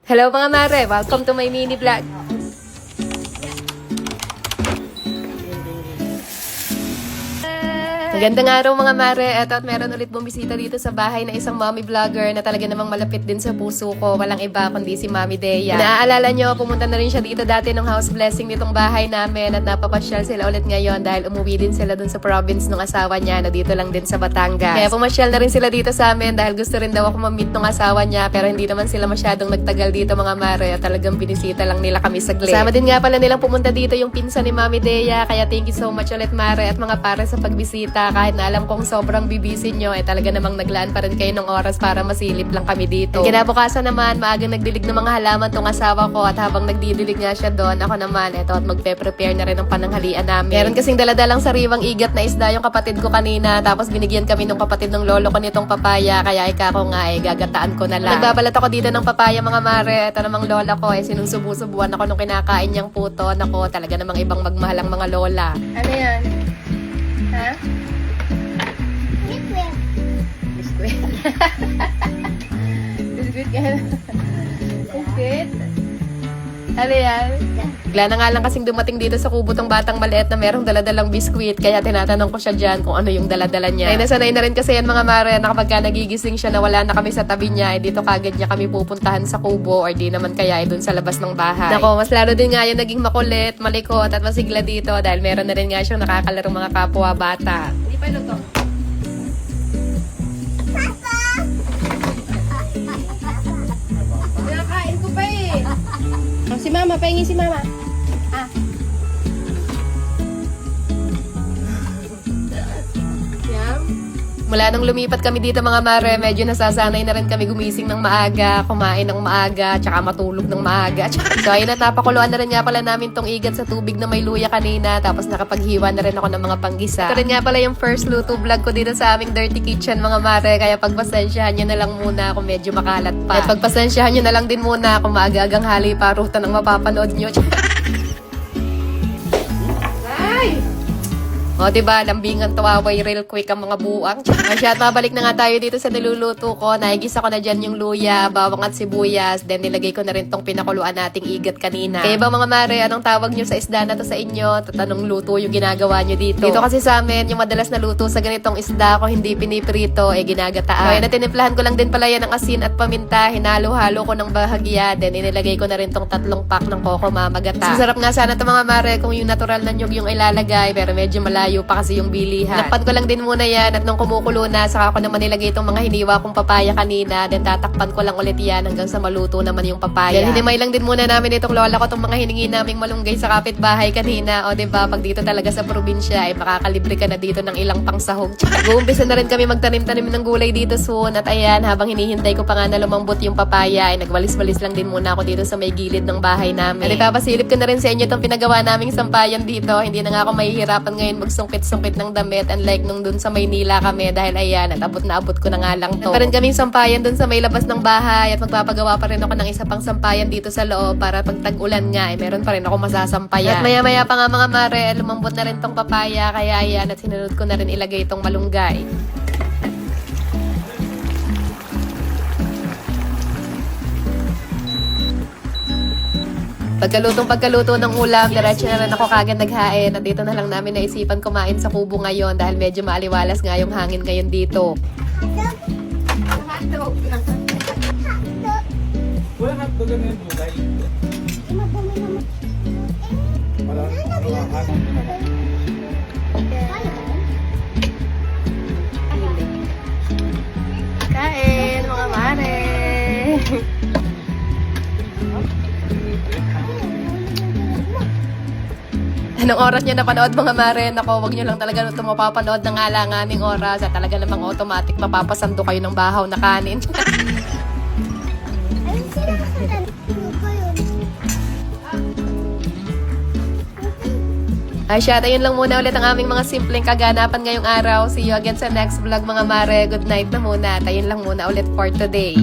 Hello mga mare, welcome to my mini vlog. Magandang araw mga mare, eto at meron ulit bumisita dito sa bahay na isang mommy vlogger na talaga namang malapit din sa puso ko. Walang iba kundi si Mami Dea. Naaalala nyo, pumunta na rin siya dito dati nung house blessing nitong bahay namin at napapasyal sila ulit ngayon dahil umuwi din sila dun sa province ng asawa niya na dito lang din sa Batangas. Kaya pumasyal na rin sila dito sa amin dahil gusto rin daw ako ma-meet ng asawa niya pero hindi naman sila masyadong nagtagal dito mga mare at talagang binisita lang nila kami saglit. Kasama din nga pala nilang pumunta dito yung pinsan ni Mami Dea kaya thank you so much ulit mare at mga pare sa pagbisita. Kahit na alam kong sobrang bibisin nyo, talaga namang naglaan pa rin kayo ng oras para masilip lang kami dito. Kinabukasan naman, maagang nagdilig ng mga halaman tong asawa ko at habang nagdidilig nga siya doon, ako naman, eto at magpe-prepare na rin ng pananghalian namin. Meron kasing daladalang sariwang igat na isda yung kapatid ko kanina, tapos binigyan kami ng kapatid ng lolo ko nitong papaya, kaya ko nga gagataan ko na lang. Nagbabalat ako dito ng papaya mga mare, eto namang lola ko, sinusubu-subuan ako nung kinakain niyang puto. Nako, talaga namang ibang magmahal ang mga lola. Ano yan? Ha? Biskuit. Biskuit ka na. Biskuit? Ano yan? Bigla na nga lang kasing dumating dito sa kubo tong batang maliit na merong daladalang biskuit. Kaya tinatanong ko siya dyan kung ano yung daladala niya. Ay, nasanay na rin kasi yan mga mare na kapag ka nagigising siya na wala na kami sa tabi niya, dito kagad niya kami pupuntahan sa kubo or di naman kaya dun sa labas ng bahay. Nako, mas lalo din nga yung naging makulit, malikot at masigla dito dahil meron na rin nga siyang nakakalarong mga kapwa bata. Hindi pa luto. Nakain ko pa eh. Si mama, pahingi si mama. Mula nung lumipat kami dito mga mare, medyo nasasanay na rin kami gumising ng maaga, kumain ng maaga, tsaka matulog ng maaga. So ayun na, napakuluan na rin nga pala namin tong igat sa tubig na may luya kanina, tapos nakapaghiwa na rin ako ng mga panggisa. Ito rin nga pala yung first luto vlog ko dito sa aming dirty kitchen mga mare, kaya pagpasensyahan nyo na lang muna kung medyo makalat pa. At pagpasensyahan nyo na lang din muna kung maaga-agang hali parutan ang mapapanood nyo. Ay! O, diba, lambingan tawaway real quick ang mga buwang. At mabalik na nga tayo dito sa niluluto ko. Naigisa ko na dyan yung luya, bawang at sibuyas. Then, nilagay ko na rin tong pinakuluan nating igat kanina. Kaya ba mga mare, anong tawag nyo sa isda na to sa inyo? Tatanong luto yung ginagawa nyo dito. Dito kasi sa amin, yung madalas na luto sa ganitong isda ko, hindi piniprito, ginagataan. Kaya natinimplahan ko lang din pala yan ng asin at paminta. Hinalo-halo ko ng bahagya. Then, inilagay ko na rin tong 3 pack ng koko mamagata. Sarap nga sana to mga mare kung yung natural na nyug yung ilalagay. Pero medyo malayo pa kasi yung bilihan. Takpan ko lang din muna yan at nung kumukulo na, saka ko naman nilagay itong mga hiniwa kong papaya kanina. Then tatakpan ko lang ulit yan hanggang sa maluto naman yung papaya. Then hinimay lang din muna namin itong lola ko itong mga hiningi naming malunggay sa kapitbahay kanina. O diba, pag dito talaga sa probinsya, makakalibre ka na dito ng ilang pangsahog. Uumpisa na rin kami magtanim-tanim ng gulay dito soon. At ayan, habang hinihintay ko pa nga na lumambot yung papaya, nagwalis-walis lang din muna ako dito sa may gilid ng bahay namin. At ipapasilip ko na rin sa inyo itong pinagawa naming sampayan dito. Hindi na nga ako mahihirapan ngayon sungkit-sungkit ng damit unlike nung dun sa Maynila kami dahil ayan at abot na abot ko na nga lang to. Pa rin kaming sampayan dun sa may labas ng bahay at magpapagawa pa rin ako ng isa pang sampayan dito sa loob para pag tag-ulan nga meron pa rin ako masasampayan. At maya-maya pa nga mga mare, lumambot na rin tong papaya kaya ayan at sinunod ko na rin ilagay itong malunggay. Pagkaluto ng ulam, diretso na rin ako kagad naghain at dito na lang namin naisipan kumain sa kubo ngayon dahil medyo maaliwalas nga yung hangin ngayon dito. Hotdog! Wala hotdog na yung gulay. Kain, mga mare! Anong oras nyo napanood mga mare? Nako, wag nyo lang talaga ito mapapanood ng alanganing oras at talaga namang automatic mapapasando kayo ng bahaw na kanin. Ay siya, ayun lang muna ulit ang aming mga simpleng kaganapan ngayong araw. See you again sa next vlog mga mare. Good night na muna. At ayun lang muna ulit for today.